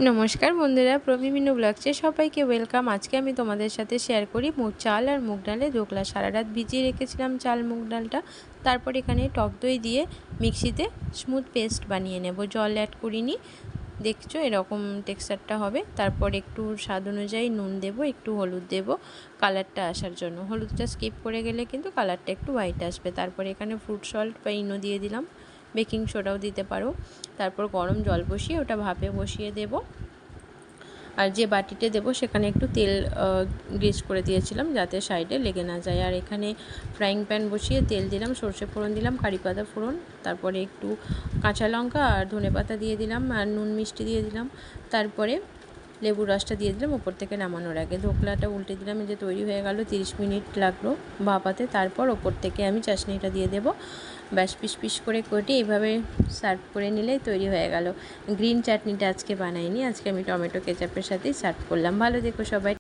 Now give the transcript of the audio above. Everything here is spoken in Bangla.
নমস্কার বন্ধুরা, প্রবীমিনু ব্লগসে সবাইকে ওয়েলকাম। আজকে আমি তোমাদের সাথে শেয়ার করি চাল আর মুগ ডালে দোকলা। সারা রাত ভিজিয়ে রেখেছিলাম চাল মুগ ডালটা। তারপর এখানে টক দই দিয়ে মিক্সিতে স্মুথ পেস্ট বানিয়ে নেব, জল অ্যাড করিনি। দেখছো এরকম টেক্সচারটা হবে। তারপর একটু স্বাদ অনুযায়ী নুন দেব, একটু হলুদ দেব কালারটা আসার জন্য। হলুদটা স্কিপ করে গেলে কিন্তু কালারটা একটু হোয়াইট আসবে। তারপর এখানে ফ্রুট সল্ট বা ইনো দিয়ে দিলাম, বেকিং সোডাও দিতে পারো। তারপর গরম জল বসিয়ে ওটা ভাপে বসিয়ে দেব। আর যে বাটিতে দেবো সেখানে একটু তেল গ্রিস করে দিয়েছিলাম যাতে সাইডে লেগে না যায়। আর এখানে ফ্রাইং প্যান বসিয়ে তেল দিলাম, সর্ষে ফোড়ন দিলাম, কারি পাতা ফোড়ন, তারপরে একটু কাঁচা লঙ্কা আর ধনে পাতা দিয়ে দিলাম, আর নুন মিষ্টি দিয়ে দিলাম। তারপরে লেবুর রসটা দিয়ে দিলাম ওপর থেকে নামানোর আগে। ধোকলাটা উল্টে দিলাম, যে তৈরি হয়ে গেল। 30 মিনিট লাগলো ভাপাতে। তারপর ওপর থেকে আমি চাশনিটা দিয়ে দেবো। ব্যাস পিস পিস করে কেটে এইভাবে সার্ভ করে নিলেই তৈরি হয়ে গেল। গ্রিন চাটনিটা আজকে বানাইনি, আজকে আমি টমেটো কেচাপের সাথেই সার্ভ করলাম। ভালো থেকো সবাই।